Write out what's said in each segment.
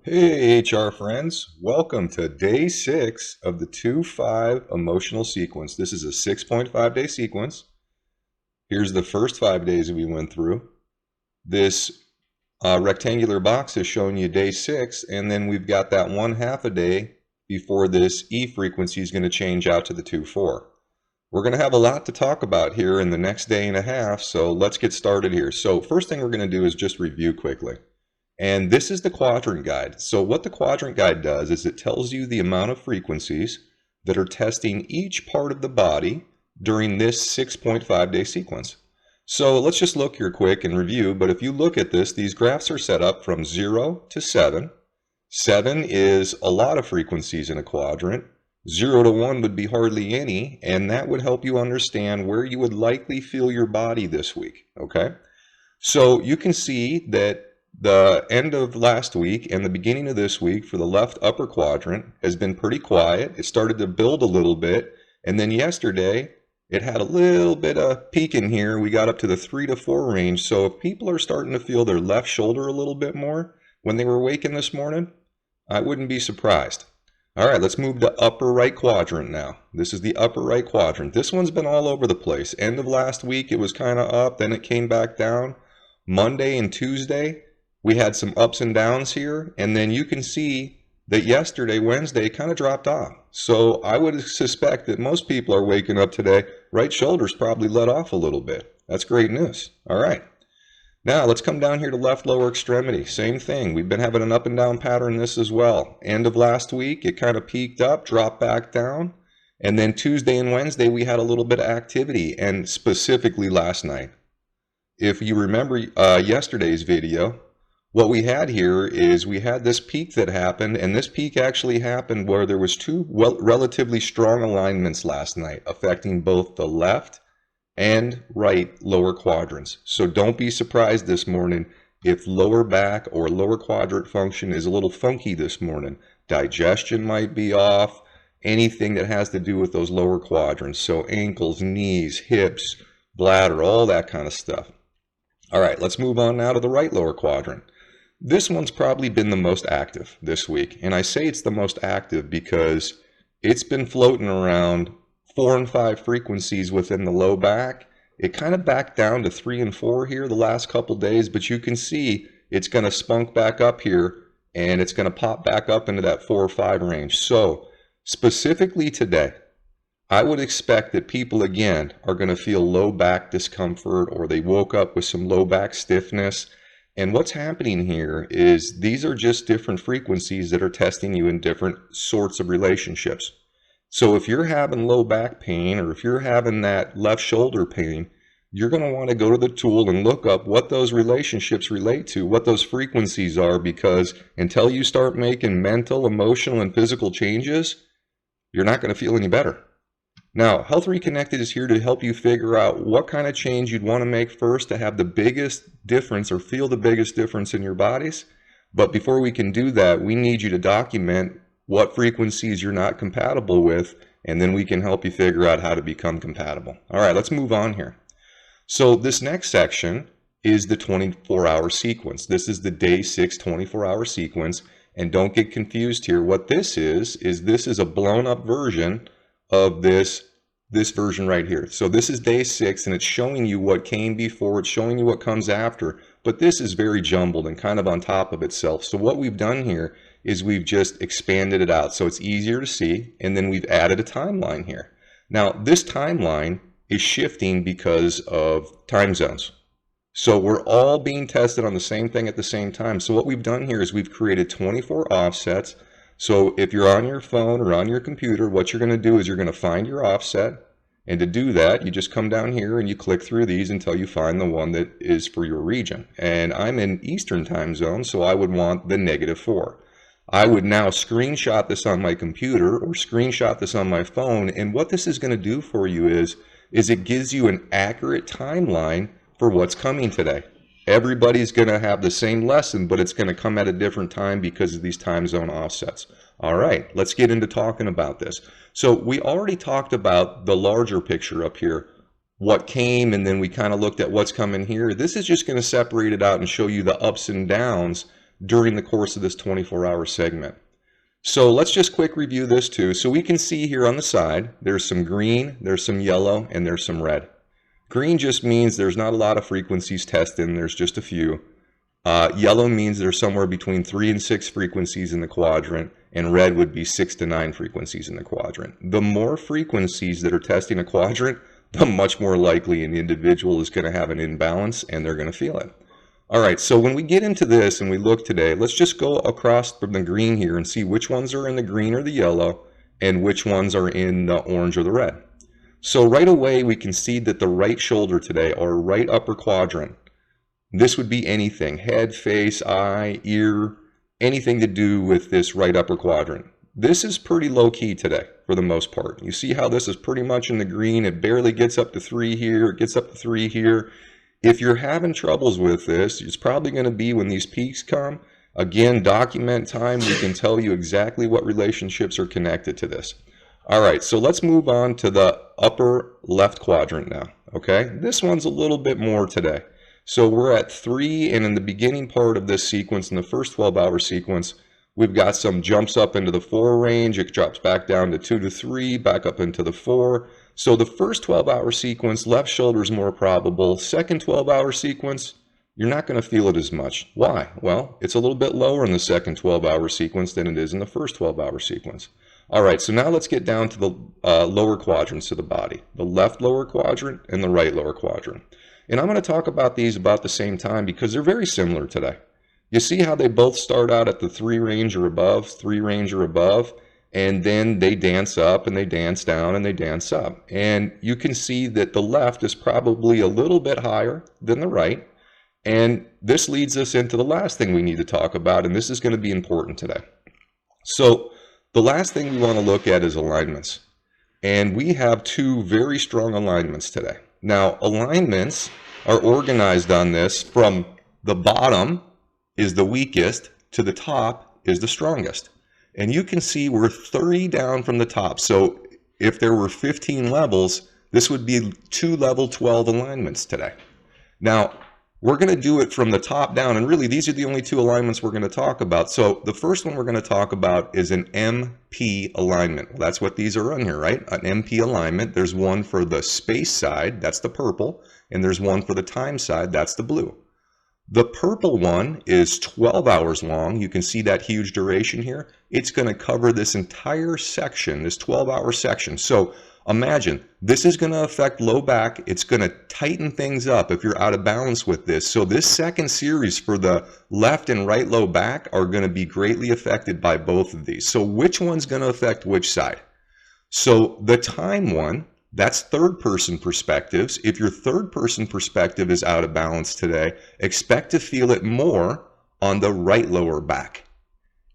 Hey, HR friends. Welcome to day 6 of the 2-5 emotional sequence. This is a 6.5 day sequence. Here's the first 5 days we went through. This rectangular box is showing you day 6, and then we've got that 1/2 a day before this E frequency is going to change out to the 2-4. We're going to have a lot to talk about here in the next day and a half, so let's get started here. So first thing we're going to do is just review quickly. And this is the quadrant guide. So what the quadrant guide does is it tells you the amount of frequencies that are testing each part of the body during this 6.5 day sequence. So let's just look here quick and review. But if you look at this, these graphs are set up from 0 to 7. 7 is a lot of frequencies in a quadrant. 0 to 1 would be hardly any, and that would help you understand where you would likely feel your body this week, okay? So you can see that the end of last week and the beginning of this week for the left upper quadrant has been pretty quiet. It started to build a little bit, and then yesterday it had a little bit of peak in here. We got up to the 3 to 4 range. So if people are starting to feel their left shoulder a little bit more when they were waking this morning, I wouldn't be surprised. All right, let's move to upper right quadrant now. This is the upper right quadrant. This one's been all over the place. End of last week, it was kind of up, then it came back down. Monday and Tuesday, we had some ups and downs here, and then you can see that yesterday, Wednesday, kind of dropped off. So I would suspect that most people are waking up today, right shoulder's probably let off a little bit. That's great news. All right. Now let's come down here to left lower extremity. Same thing. We've been having an up and down pattern this as well. End of last week, it kind of peaked up, dropped back down. And then Tuesday and Wednesday, we had a little bit of activity, and specifically last night. If you remember yesterday's video, what we had here is we had this peak that happened, and this peak actually happened where there was two relatively strong alignments last night affecting both the left and right lower quadrants. So don't be surprised this morning if lower back or lower quadrant function is a little funky this morning. Digestion might be off, anything that has to do with those lower quadrants. So ankles, knees, hips, bladder, all that kind of stuff. All right, let's move on now to the right lower quadrant. This one's probably been the most active this week. And I say it's the most active because it's been floating around 4 and 5 frequencies within the low back. It kind of backed down to 3 and 4 here the last couple days, but you can see it's going to spunk back up here and it's going to pop back up into that 4 or 5 range. So specifically today, I would expect that people again are going to feel low back discomfort, or they woke up with some low back stiffness. And what's happening here is these are just different frequencies that are testing you in different sorts of relationships. So if you're having low back pain, or if you're having that left shoulder pain, you're going to want to go to the tool and look up what those relationships relate to, what those frequencies are, because until you start making mental, emotional, and physical changes, you're not going to feel any better. Now, Health Reconnected is here to help you figure out what kind of change you'd want to make first to have the biggest difference or feel the biggest difference in your bodies. But before we can do that, we need you to document what frequencies you're not compatible with, and then we can help you figure out how to become compatible. All right, let's move on here. So this next section is the 24-hour sequence. This is the day 6 24-hour sequence. And don't get confused here. What this is this is a blown up version of this version right here. So this is day 6, and it's showing you what came before, it's showing you what comes after, but this is very jumbled and kind of on top of itself. So what we've done here is we've just expanded it out so it's easier to see, and then we've added a timeline here. Now this timeline is shifting because of time zones. So we're all being tested on the same thing at the same time. So what we've done here is we've created 24 offsets. So if you're on your phone or on your computer, what you're going to do is you're going to find your offset. And to do that, you just come down here and you click through these until you find the one that is for your region. And I'm in Eastern time zone, so I would want the -4. I would now screenshot this on my computer or screenshot this on my phone. And what this is going to do for you is it gives you an accurate timeline for what's coming today. Everybody's going to have the same lesson, but it's going to come at a different time because of these time zone offsets. All right, let's get into talking about this. So we already talked about the larger picture up here, what came, and then we kind of looked at what's coming here. This is just going to separate it out and show you the ups and downs during the course of this 24-hour segment. So let's just quick review this too. So we can see here on the side, there's some green, there's some yellow, and there's some red. Green just means there's not a lot of frequencies tested, and there's just a few. Yellow means there's somewhere between 3 and 6 frequencies in the quadrant, and red would be 6 to 9 frequencies in the quadrant. The more frequencies that are testing a quadrant, the much more likely an individual is going to have an imbalance, and they're going to feel it. All right, so when we get into this and we look today, let's just go across from the green here and see which ones are in the green or the yellow and which ones are in the orange or the red. So right away, we can see that the right shoulder today, or right upper quadrant, this would be anything, head, face, eye, ear, anything to do with this right upper quadrant. This is pretty low key today for the most part. You see how this is pretty much in the green. It barely gets up to 3 here, it gets up to 3 here. If you're having troubles with this, it's probably going to be when these peaks come. Again, document time, we can tell you exactly what relationships are connected to this. All right, so let's move on to the upper left quadrant now, okay? This one's a little bit more today. So we're at 3, and in the beginning part of this sequence, in the first 12-hour sequence, we've got some jumps up into the 4 range. It drops back down to 2 to 3, back up into the 4. So the first 12-hour sequence, left shoulder is more probable. Second 12-hour sequence, you're not going to feel it as much. Why? Well, it's a little bit lower in the second 12-hour sequence than it is in the first 12-hour sequence. All right, so now let's get down to the lower quadrants of the body, the left lower quadrant and the right lower quadrant. And I'm going to talk about these about the same time because they're very similar today. You see how they both start out at the 3 range or above, 3 range or above, and then they dance up and they dance down and they dance up. And you can see that the left is probably a little bit higher than the right. And this leads us into the last thing we need to talk about, and this is going to be important today. So the last thing we want to look at is alignments. And we have 2 very strong alignments today. Now, alignments are organized on this from the bottom is the weakest to the top is the strongest. And you can see we're 30 down from the top. So if there were 15 levels, this would be 2 level 12 alignments today. Now, we're going to do it from the top down. And really, these are the only 2 alignments we're going to talk about. So the first one we're going to talk about is an MP alignment. Well, that's what these are on here, right? An MP alignment. There's one for the space side, that's the purple. And there's one for the time side, that's the blue. The purple one is 12 hours long. You can see that huge duration here. It's going to cover this entire section, this 12-hour section. So imagine, this is going to affect low back. It's going to tighten things up if you're out of balance with this. So this second series for the left and right low back are going to be greatly affected by both of these. So which one's going to affect which side? So the time one, that's third-person perspectives. If your third-person perspective is out of balance today, expect to feel it more on the right lower back.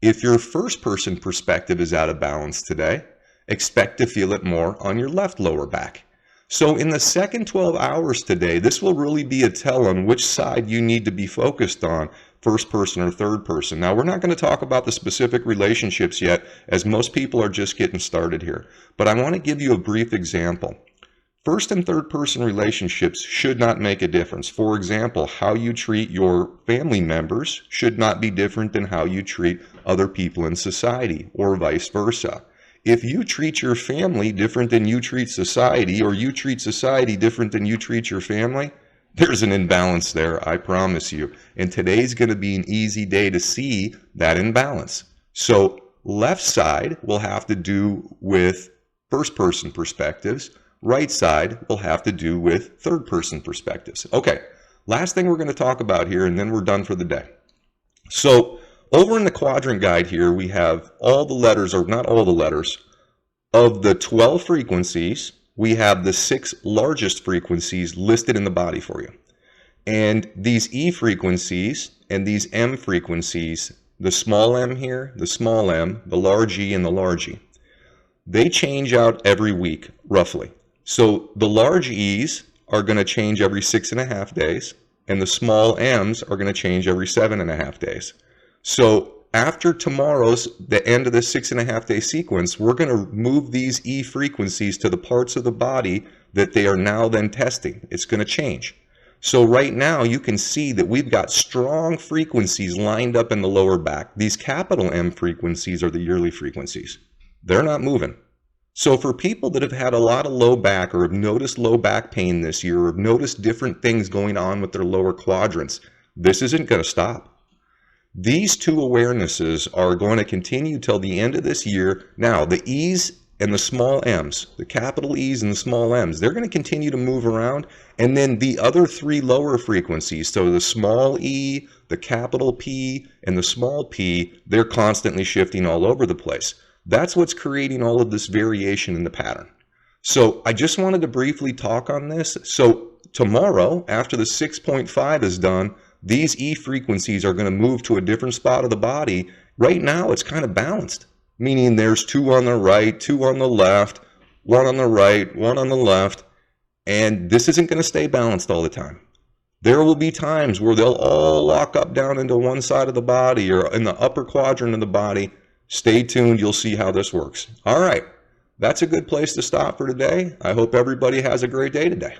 If your first-person perspective is out of balance today, expect to feel it more on your left lower back. So in the second 12 hours today, this will really be a tell on which side you need to be focused on, first person or third person. Now, we're not going to talk about the specific relationships yet, as most people are just getting started here. But I want to give you a brief example. First and third person relationships should not make a difference. For example, how you treat your family members should not be different than how you treat other people in society, or vice versa. If you treat your family different than you treat society, or you treat society different than you treat your family, there's an imbalance there, I promise you. And today's going to be an easy day to see that imbalance. So left side will have to do with first-person perspectives. Right side will have to do with third-person perspectives. Okay, last thing we're going to talk about here, and then we're done for the day. So over in the quadrant guide here, we have all the letters, or not all the letters, of the 12 frequencies. We have the 6 largest frequencies listed in the body for you. And these E frequencies and these M frequencies, the small m here, the small m, the large E, and the large E, they change out every week, roughly. So the large E's are going to change every 6.5 days, and the small M's are going to change every 7.5 days. So after tomorrow's, the end of the 6.5 day sequence, we're going to move these E frequencies to the parts of the body that they are now then testing. It's going to change. So right now you can see that we've got strong frequencies lined up in the lower back. These capital M frequencies are the yearly frequencies. They're not moving. So for people that have had a lot of low back or have noticed low back pain this year or have noticed different things going on with their lower quadrants, this isn't going to stop. These two awarenesses are going to continue till the end of this year. Now, the E's and the small m's, the capital E's and the small m's, they're going to continue to move around. And then the other three lower frequencies, so the small e, the capital P, and the small p, they're constantly shifting all over the place. That's what's creating all of this variation in the pattern. So I just wanted to briefly talk on this. So tomorrow, after the 6.5 is done, these E frequencies are going to move to a different spot of the body. Right now, it's kind of balanced, meaning there's 2 on the right, 2 on the left, 1 on the right, 1 on the left, and this isn't going to stay balanced all the time. There will be times where they'll all lock up down into one side of the body or in the upper quadrant of the body. Stay tuned. You'll see how this works. All right. That's a good place to stop for today. I hope everybody has a great day today.